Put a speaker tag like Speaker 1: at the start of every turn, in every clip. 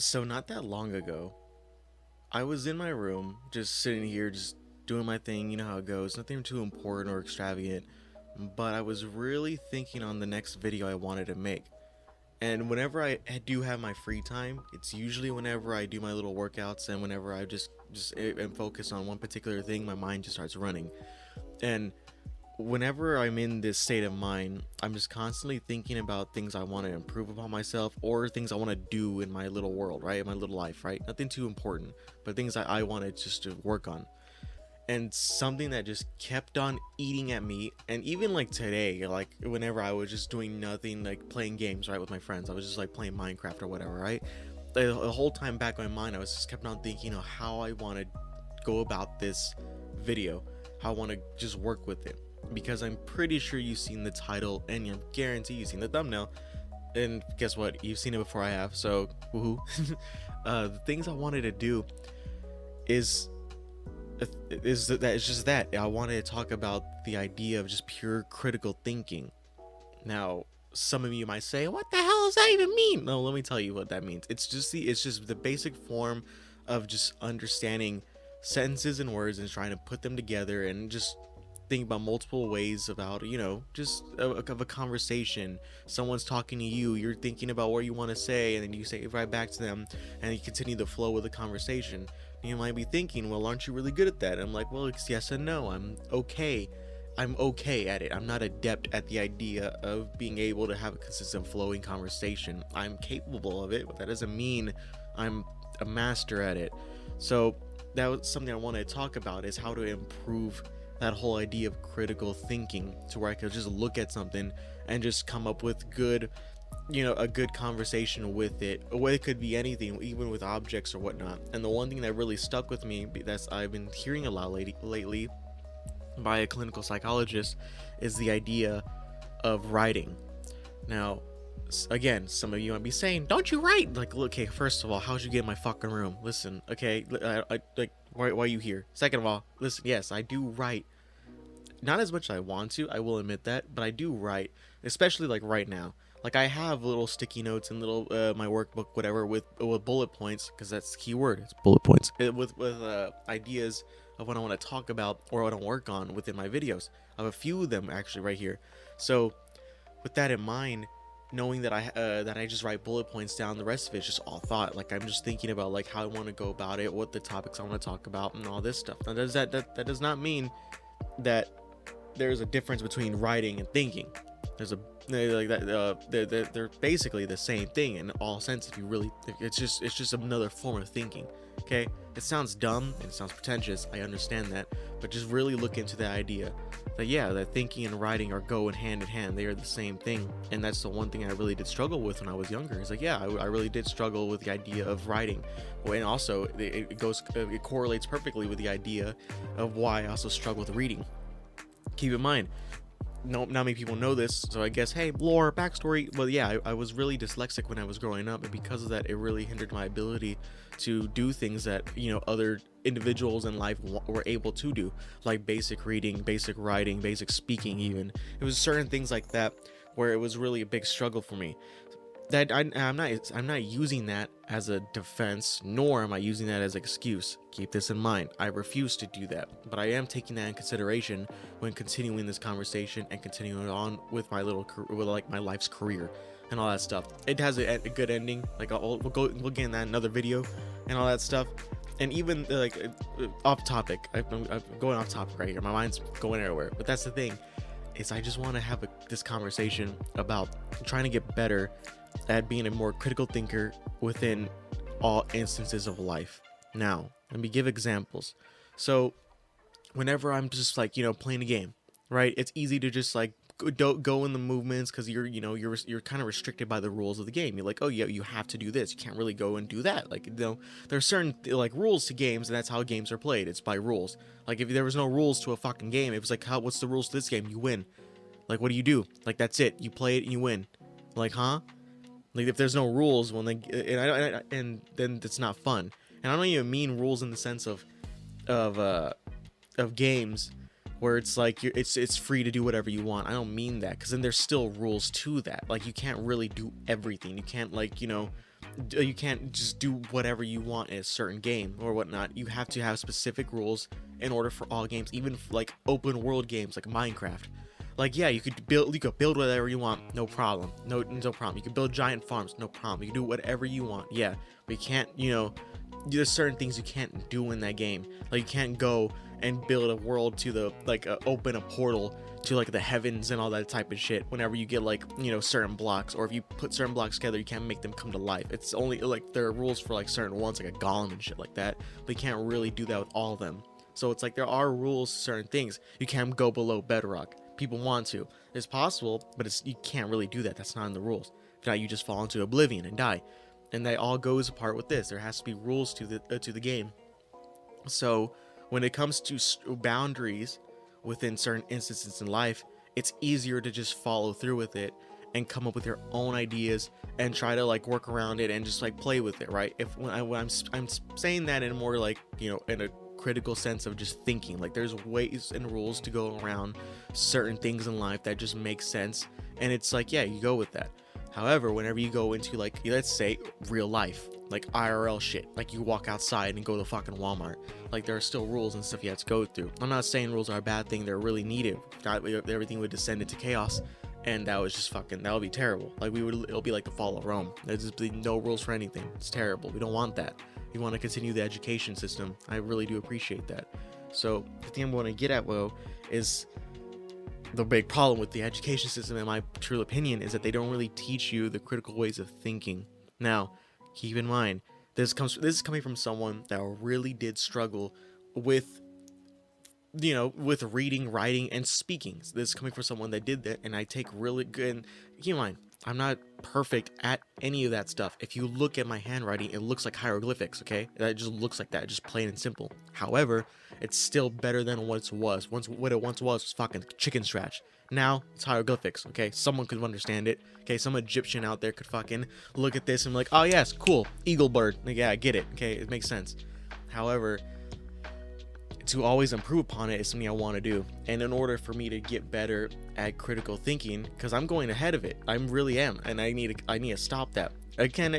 Speaker 1: So not that long ago, I was in my room, just sitting here, just doing my thing. You know how it goes. Nothing too important or extravagant. But I was really thinking on the next video I wanted to make. And whenever I do have my free time, it's usually whenever I do my little workouts and whenever I just am focused on one particular thing, my mind just starts running. And whenever I'm in this state of mind, I'm just constantly thinking about things I want to improve upon myself or things I want to do in my little world, right? In my little life, right? Nothing too important, but things I wanted just to work on. And something that just kept on eating at me, and even like today, like whenever I was just doing nothing, like playing games, right, with my friends, I was just like playing Minecraft or whatever, right? The whole time back in my mind, I was just kept on thinking of how I want to go about this video, how I want to just work with it, because I'm pretty sure you've seen the title and you're guaranteed you've seen the thumbnail, and guess what, you've seen it before I have, so woohoo. The things I wanted to do is it's just that I wanted to talk about the idea of just pure critical thinking. Now, some of you might say, what the hell does that even mean? No, let me tell you what that means. It's just the basic form of just understanding sentences and words and trying to put them together and just think about multiple ways about, just of a conversation. Someone's talking to you, you're thinking about what you want to say, and then you say it right back to them, and you continue the flow of the conversation. You might be thinking, well, aren't you really good at that? I'm like, well, it's yes and no. I'm okay at it. I'm not adept at the idea of being able to have a consistent flowing conversation. I'm capable of it, but that doesn't mean I'm a master at it. So that was something I wanted to talk about, is how to improve that whole idea of critical thinking, to where I could just look at something and just come up with a good conversation with it. It could be anything, even with objects or whatnot. And the one thing that really stuck with me, that's I've been hearing a lot lately by a clinical psychologist, is the idea of writing. Now, again, some of you might be saying, don't you write? Like, okay, first of all, how'd you get in my fucking room? Listen, okay, why are you here? Second of all, listen, yes, I do write. Not as much as I want to, I will admit that, but I do write, especially like right now. Like, I have little sticky notes and little my workbook, whatever, with bullet points, because that's the key word. It's bullet points. With ideas of what I want to talk about or what I work on within my videos. I have a few of them actually right here. So with that in mind, knowing that I just write bullet points down, the rest of it's just all thought. Like, I'm just thinking about like how I want to go about it, what the topics I want to talk about, and all this stuff. Now, that does not mean that there's a difference between writing and thinking. There's a like that. They're basically the same thing in all sense. If you really, it's just another form of thinking. Okay, it sounds dumb and it sounds pretentious. I understand that, but just really look into the idea that thinking and writing are going hand in hand. They are the same thing, and that's the one thing I really did struggle with when I was younger. It's like, I really did struggle with the idea of writing. Well, and also it correlates perfectly with the idea of why I also struggle with reading. Keep in mind, not many people know this, so I guess, hey, lore, backstory. Well, yeah, I was really dyslexic when I was growing up, and because of that, it really hindered my ability to do things that other individuals in life were able to do, like basic reading, basic writing, basic speaking. Even it was certain things like that where it was really a big struggle for me. That I'm not using that as a defense, nor am I using that as an excuse. Keep this in mind. I refuse to do that, but I am taking that in consideration when continuing this conversation and continuing on with my my life's career and all that stuff. It has a good ending. Like we'll get in that in another video and all that stuff. And even off topic, I'm going off topic right here. My mind's going everywhere. But that's the thing, is I just want to have this conversation about trying to get better at being a more critical thinker within all instances of life. Now, let me give examples. So whenever I'm just playing a game, right, it's easy to just go in the movements, because you're kind of restricted by the rules of the game. You're like, oh yeah, you have to do this, you can't really go and do that. There's certain rules to games, and that's how games are played. It's by rules. Like, if there was no rules to a fucking game, it was like, what's the rules to this game? You win. Like, what do you do? Like, that's it, you play it and you win. Like, huh? Like, if there's no rules, well, then then it's not fun. And I don't even mean rules in the sense of games where it's like it's free to do whatever you want. I don't mean that, because then there's still rules to that. Like, you can't really do everything. You can't you can't just do whatever you want in a certain game or whatnot. You have to have specific rules in order for all games, even like open world games like Minecraft. Like, yeah, you could build whatever you want, no problem, no problem. You could build giant farms, no problem. You can do whatever you want, yeah, but you can't, there's certain things you can't do in that game. Like, you can't go and build a world to the, like, open a portal to, like, the heavens and all that type of shit whenever you get, like, certain blocks, or if you put certain blocks together, you can't make them come to life. It's only, like, there are rules for, like, certain ones, like a golem and shit like that, but you can't really do that with all of them. So it's like there are rules to certain things. You can't go below bedrock. People want to. It's possible, but you can't really do that. That's not in the rules. If not, you just fall into oblivion and die. And that all goes apart with this. There has to be rules to the game. So when it comes to boundaries within certain instances in life, it's easier to just follow through with it and come up with your own ideas and try to like work around it and just like play with it, right? When I'm saying that in more like, in a critical sense of just thinking, like there's ways and rules to go around certain things in life that just make sense, and it's like, yeah, you go with that. However, whenever you go into, like, let's say real life, like IRL shit, like you walk outside and go to fucking Walmart, like there are still rules and stuff you have to go through. I'm not saying rules are a bad thing, they're really needed. Everything would descend into chaos, and that was just that would be terrible. Like it'll be like the fall of Rome. There's just be no rules for anything. It's terrible. We don't want that. We want to continue the education system. I really do appreciate that. So the thing I'm going to get at, is the big problem with the education system, in my true opinion, is that they don't really teach you the critical ways of thinking. Now, keep in mind, this is coming from someone that really did struggle with, with reading, writing, and speaking. So this is coming from someone that did that, and I take really good. And keep in mind, I'm not perfect at any of that stuff. If you look at my handwriting, it looks like hieroglyphics, okay? It just looks like that, just plain and simple. However, it's still better than what it was. What it once was fucking chicken scratch. Now, it's hieroglyphics, okay? Someone could understand it, okay? Some Egyptian out there could fucking look at this and be like, oh yes, cool, eagle bird. Like, yeah, I get it, okay? It makes sense. However, to always improve upon it is something I want to do. And in order for me to get better at critical thinking, because I'm going ahead of it, I really am, and I need to stop that. Again,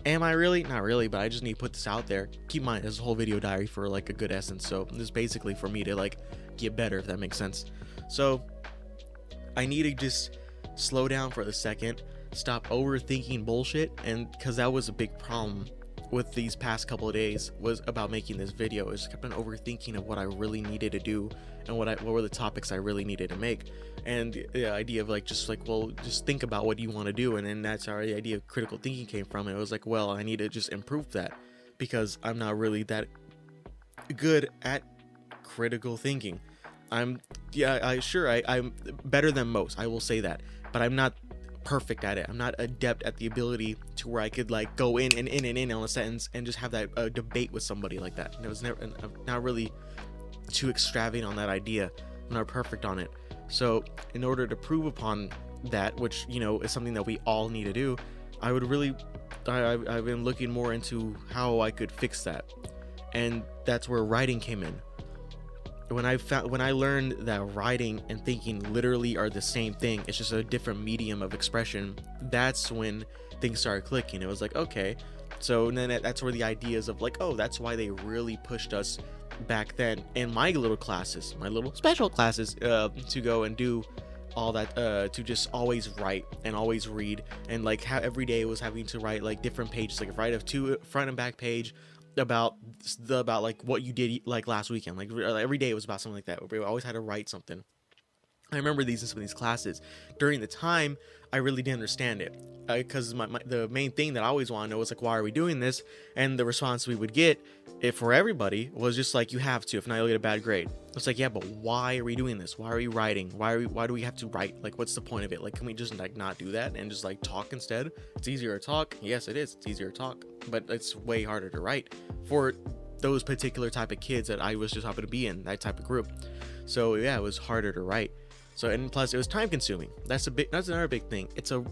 Speaker 1: am I really? Not really, but I just need to put this out there. Keep in mind, this is a whole video diary for like a good essence, so this is basically for me to like get better, if that makes sense. So I need to just slow down for a second, stop overthinking bullshit, and because that was a big problem with these past couple of days, was about making this video. I just kept on overthinking of what I really needed to do and what were the topics I really needed to make. And the idea of like just think about what you want to do, and then that's how the idea of critical thinking came from. And it was like, well, I need to just improve that, because I'm not really that good at critical thinking. I'm better than most, I will say that, but I'm not perfect at it. I'm not adept at the ability to where I could like go in on a sentence and just have that debate with somebody like that. And it was never, I'm not really too extravagant on that idea. I'm not perfect on it. So in order to prove upon that, which is something that we all need to do, I've been looking more into how I could fix that, and that's where writing came in. When I learned that writing and thinking literally are the same thing, it's just a different medium of expression, that's when things started clicking. It was like, okay, so then that's where the ideas of like, oh, that's why they really pushed us back then in my little classes, my little special classes, to go and do all that, to just always write and always read, and like how every day was having to write like different pages, like write a front and back page about like what you did like last weekend. Like every day it was about something like that. We always had to write something. I remember these in some of these classes. During the time, I really didn't understand it, because the main thing that I always want to know was like, why are we doing this? And the response we would get, if for everybody, was just like, you have to, if not you'll get a bad grade. It's like, yeah, but why are we doing this? Why are we writing? Why do we have to write? Like, what's the point of it? Like, can we just like not do that and just like talk instead? It's easier to talk. Yes, it is. It's easier to talk, but it's way harder to write for those particular type of kids that I was just happened to be in, that type of group. So yeah, it was harder to write. So, and plus it was time consuming. That's another big thing. It's a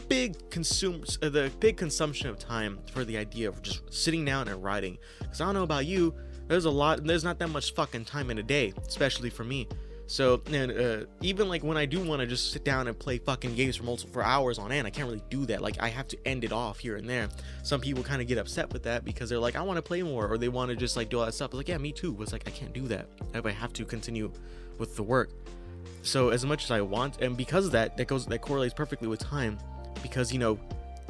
Speaker 1: big consumption of time for the idea of just sitting down and writing. Because I don't know about you, there's not that much fucking time in a day, especially for me. So, and even like when I do want to just sit down and play fucking games for hours on end, I can't really do that. Like I have to end it off here and there. Some people kind of get upset with that because they're like, I want to play more, or they want to just like do all that stuff. It's like, yeah, me too. It's like I can't do that if I have to continue with the work. So as much as I want, and because of that, that correlates perfectly with time, because you know,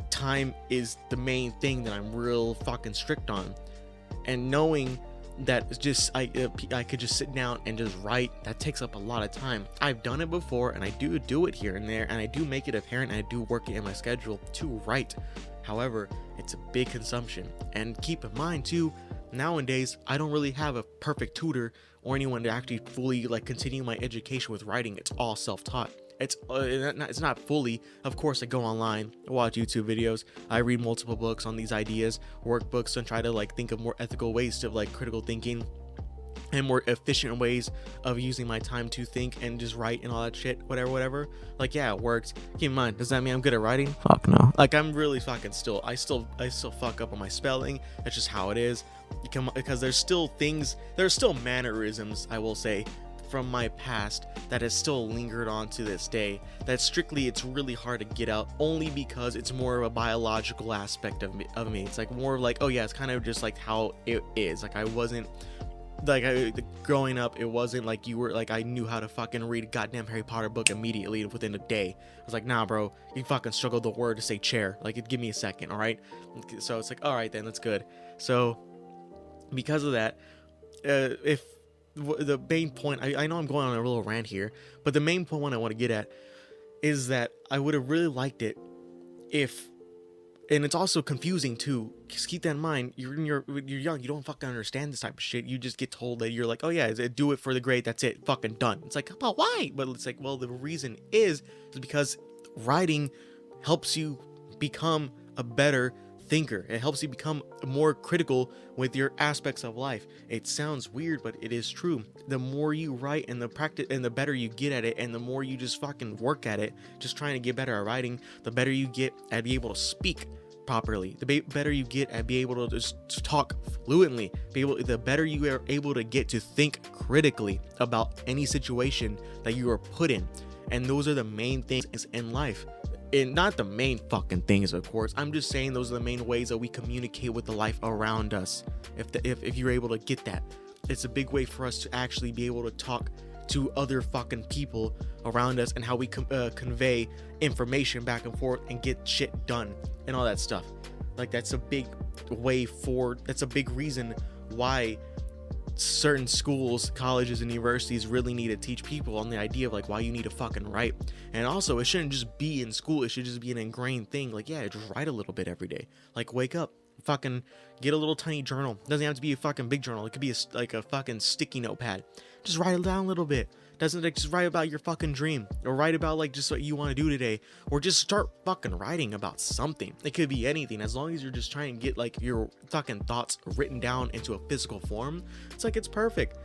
Speaker 1: time is the main thing that I'm real fucking strict on, and knowing that it's just I could just sit down and just write, that takes up a lot of time. I've done it before, and I do it here and there, and I do make it apparent, and I do work it in my schedule to write. However, it's a big consumption, and keep in mind too, nowadays I don't really have a perfect tutor or anyone to actually fully like continue my education with writing. It's all self-taught. It's not fully. Of course, I go online, I watch YouTube videos, I read multiple books on these ideas, workbooks, and try to like think of more ethical ways to like critical thinking and more efficient ways of using my time to think and just write and all that shit, whatever. Like, yeah, it works. Keep in mind, does that mean I'm good at writing? Fuck no. Like, I'm really fucking I still fuck up on my spelling. That's just how it is. Because there's still mannerisms, I will say, from my past that has still lingered on to this day, that strictly it's really hard to get out, only because it's more of a biological aspect of me. It's like more of like, oh yeah, it's kind of just like how it is. Like I wasn't like growing up, it wasn't like you were like I knew how to fucking read a goddamn Harry Potter book immediately within a day. I was like, nah bro, you fucking struggled the word to say chair, like give me a second. All right, so it's like, all right then, that's good. So because of that, if the main point, I know I'm going on a little rant here, but the main point I want to get at is that I would have really liked it if, and it's also confusing too, just keep that in mind, you're young, you don't fucking understand this type of shit. You just get told that you're like, oh yeah, do it for the grade, that's it, fucking done. It's like, but why? But it's like, well, the reason is because writing helps you become a better thinker. It helps you become more critical with your aspects of life. It sounds weird, but it is true. The more you write and the practice and the better you get at it, and the more you just fucking work at it, just trying to get better at writing, the better you get at being able to speak properly, the better you get at being able to just talk fluently, the better you are able to get to think critically about any situation that you are put in. And those are the main things in life. And not the main fucking things, of course. I'm just saying those are the main ways that we communicate with the life around us. If you're able to get that, it's a big way for us to actually be able to talk to other fucking people around us, and how we convey information back and forth and get shit done and all that stuff. Like that's a big way forward. That's a big reason why certain schools, colleges, and universities really need to teach people on the idea of like why you need to fucking write. And also, it shouldn't just be in school, it should just be an ingrained thing. Like, yeah, just write a little bit every day. Like, wake up, fucking get a little tiny journal. It doesn't have to be a fucking big journal, it could be like a fucking sticky notepad. Just write it down a little bit. Doesn't like just write about your fucking dream, or write about like just what you want to do today, or just start fucking writing about something. It could be anything, as long as you're just trying to get like your fucking thoughts written down into a physical form. It's like, it's perfect,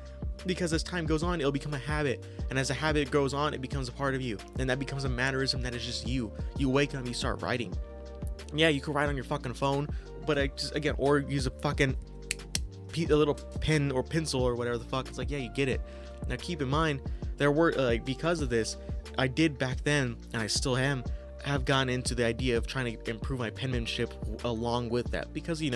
Speaker 1: because as time goes on, it'll become a habit, and as a habit goes on, it becomes a part of you, and that becomes a mannerism that is just you. You wake up, you start writing. Yeah, you can write on your fucking phone, but or use a little pen or pencil or whatever the fuck. It's like, yeah, you get it. Now keep in mind, there were because of this, I did back then, and I still have gone into the idea of trying to improve my penmanship along with that, because you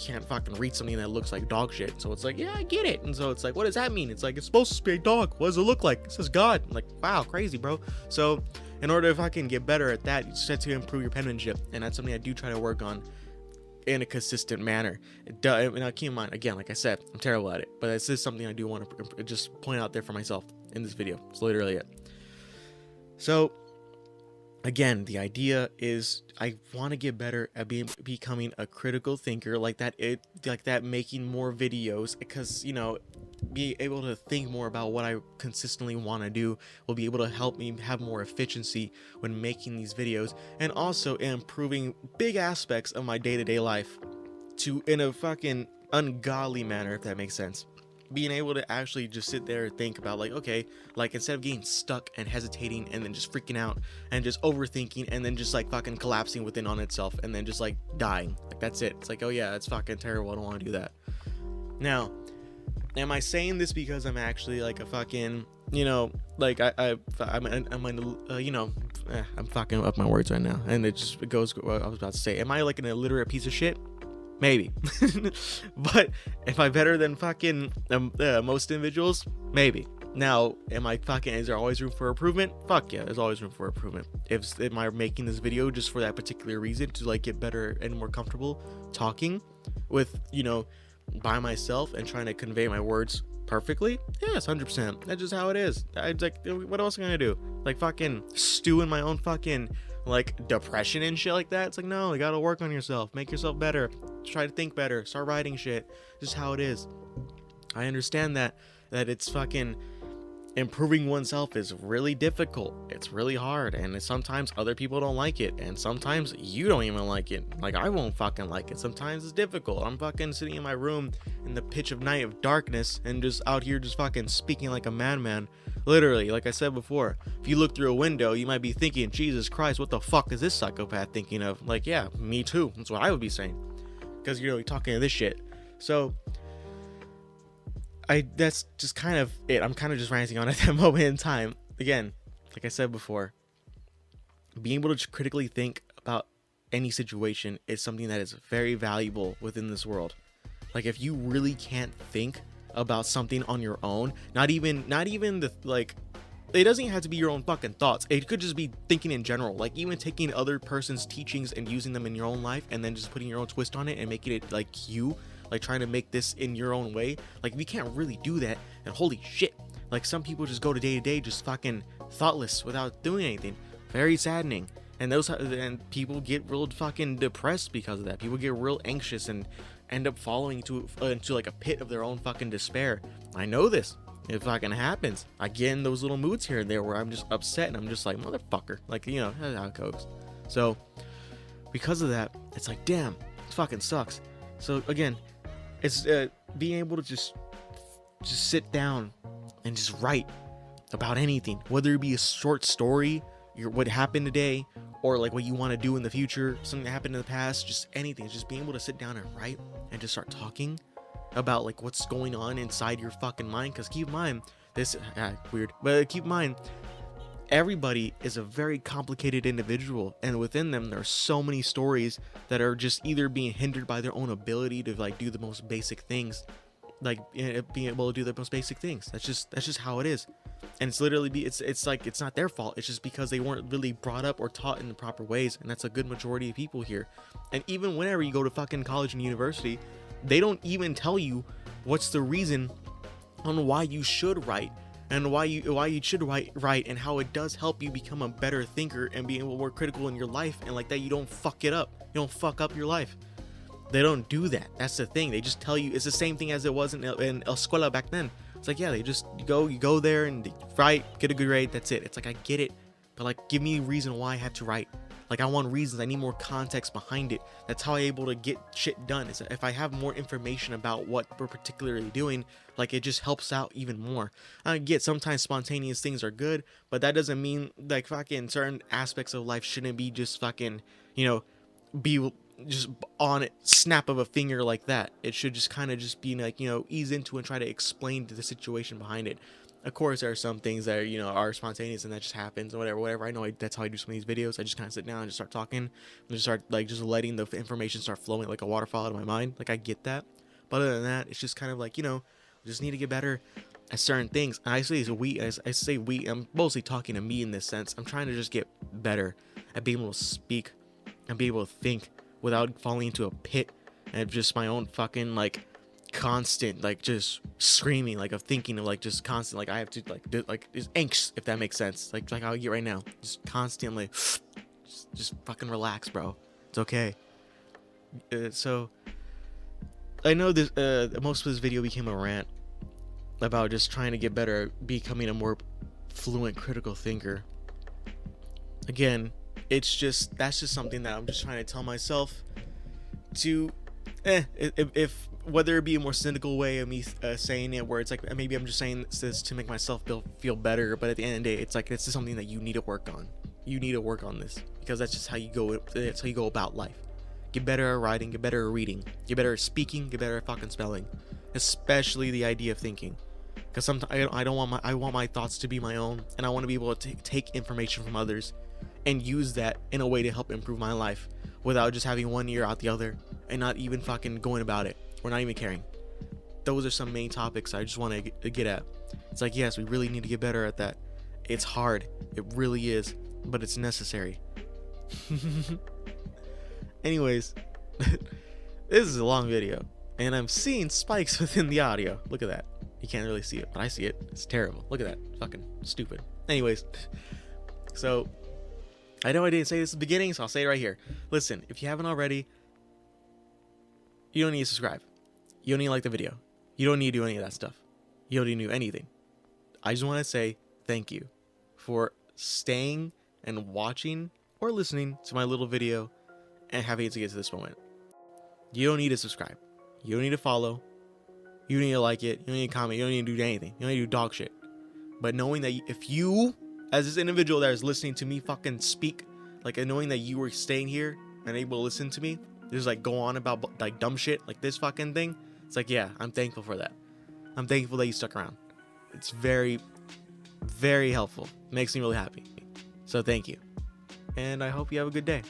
Speaker 1: can't fucking read something that looks like dog shit. So it's like, yeah, I get it. And so it's like, what does that mean? It's like, it's supposed to be a dog. What does it look like? It says God. I'm like, wow, crazy, bro. So in order, if I can get better at that, you just have to improve your penmanship, and that's something I do try to work on in a consistent manner. Now keep in mind, again, like I said, I'm terrible at it, but this is something I do want to just point out there for myself in this video. It's literally it. So again, the idea is I want to get better at becoming a critical thinker, like that, making more videos, because be able to think more about what I consistently want to do will be able to help me have more efficiency when making these videos, and also improving big aspects of my day-to-day life in a fucking ungodly manner, if that makes sense. Being able to actually just sit there and think about like, okay, like instead of getting stuck and hesitating and then just freaking out and just overthinking and then just like fucking collapsing within on itself and then just like dying, like that's it. It's like, oh yeah, that's fucking terrible, I don't want to do that. Now am I saying this because I'm actually like a fucking, like I'm fucking up my words right now, and it goes what I was about to say. Am I like an illiterate piece of shit? Maybe. But if I'm better than fucking most individuals, maybe. Now, is there always room for improvement? Fuck yeah, there's always room for improvement. Am I making this video just for that particular reason, to like get better and more comfortable talking with, by myself and trying to convey my words perfectly? Yes, 100%. That's just how it is. I like, what else am I gonna do? Like fucking stew in my own fucking like depression and shit like that? It's like, no, you gotta work on yourself, make yourself better, try to think better, start writing shit. Just how it is. I understand that it's fucking improving oneself is really difficult. It's really hard, and sometimes other people don't like it, and sometimes you don't even like it. Like, I won't fucking like it. Sometimes it's difficult. I'm fucking sitting in my room in the pitch of night of darkness and just out here just fucking speaking like a madman. Literally, like I said before, if you look through a window, you might be thinking, Jesus Christ, what the fuck is this psychopath thinking of? Like, yeah, me too. That's what I would be saying, because you're talking to this shit. So that's just kind of it. I'm kind of just ranting on at that moment in time. Again, like I said before, being able to critically think about any situation is something that is very valuable within this world. Like, if you really can't think about something on your own, not even the, like, it doesn't have to be your own fucking thoughts. It could just be thinking in general, like even taking other person's teachings and using them in your own life, and then just putting your own twist on it and making it like you, like trying to make this in your own way. Like, we can't really do that, and holy shit, like some people just go to day just fucking thoughtless without doing anything. Very saddening. And people get real fucking depressed because of that. People get real anxious and end up falling into like a pit of their own fucking despair. I know this. It fucking happens. I get in those little moods here and there where I'm just upset and I'm just like, motherfucker. Like, that's how it goes. So because of that, it's like, damn, it fucking sucks. So again, it's being able to just sit down and just write about anything, whether it be a short story, what happened today, or like what you want to do in the future, something that happened in the past, just anything. Just being able to sit down and write and just start talking about like what's going on inside your fucking mind. Because keep in mind, this weird, but keep in mind, everybody is a very complicated individual, and within them there are so many stories that are just either being hindered by their own ability to like do the most basic things, like being able to do the most basic things. That's just how it is. And it's literally it's like, it's not their fault. It's just because they weren't really brought up or taught in the proper ways, and that's a good majority of people here. And even whenever you go to fucking college and university, they don't even tell you what's the reason on why you should write, and why you should write, and how it does help you become a better thinker and be able to more critical in your life, and like that you don't fuck it up. You don't fuck up your life. They don't do that. That's the thing. They just tell you. It's the same thing as it was in escuela back then. It's like, yeah, they just you go there and write, get a good grade. That's it. It's like, I get it, but like, give me a reason why I have to write. Like, I want reasons. I need more context behind it. That's how I'm able to get shit done. Is if I have more information about what we're particularly doing, like, it just helps out even more. I get sometimes spontaneous things are good, but that doesn't mean like fucking certain aspects of life shouldn't be just fucking, be just on it, snap of a finger like that. It should just kind of just be like, ease into and try to explain to the situation behind it. Of course, there are some things that are, are spontaneous and that just happens or whatever. I know that's how I do some of these videos. I just kind of sit down and just start talking and just start like just letting the information start flowing like a waterfall out of my mind. Like, I get that. But other than that, it's just kind of like, just need to get better at certain things. And I say we, I'm mostly talking to me in this sense. I'm trying to just get better at being able to speak and be able to think without falling into a pit and just my own fucking like constant like just screaming, like of thinking of like just constant, like I have to like is angst, if that makes sense, like how I get right now, just constantly just fucking relax, bro. It's okay. So I know this most of this video became a rant about just trying to get better at becoming a more fluent critical thinker. Again, that's just something that I'm just trying to tell myself to if whether it be a more cynical way of me saying it, where it's like maybe I'm just saying this to make myself feel better, but at the end of the day, it's like it's just something that you need to work on. You need to work on this, because that's just how you go. That's how you go about life. Get better at writing, get better at reading, get better at speaking, get better at fucking spelling. especially the idea of thinking. Because sometimes I want my thoughts to be my own, and I want to be able to take information from others and use that in a way to help improve my life without just having one ear out the other and not even fucking going about it or not even caring. Those are some main topics I just want to get at. It's like, yes, we really need to get better at that. It's hard, it really is, but it's necessary. Anyways, this is a long video, and I'm seeing spikes within the audio. Look at that. You can't really see it, but I see it. It's terrible. Look at that. Fucking stupid. Anyways, so I know I didn't say this at the beginning, so I'll say it right here. Listen, if you haven't already, you don't need to subscribe. You don't need to like the video. You don't need to do any of that stuff. You don't need to do anything. I just want to say thank you for staying and watching or listening to my little video and having it to get to this moment. You don't need to subscribe. You don't need to follow. You don't need to like it. You don't need to comment. You don't need to do anything. You don't need to do dog shit. But knowing that if you, as this individual that is listening to me fucking speak, like knowing that you were staying here and able to listen to me, just like go on about like dumb shit like this fucking thing, it's like, yeah, I'm thankful for that. I'm thankful that you stuck around. It's very, very helpful. Makes me really happy. So thank you. And I hope you have a good day.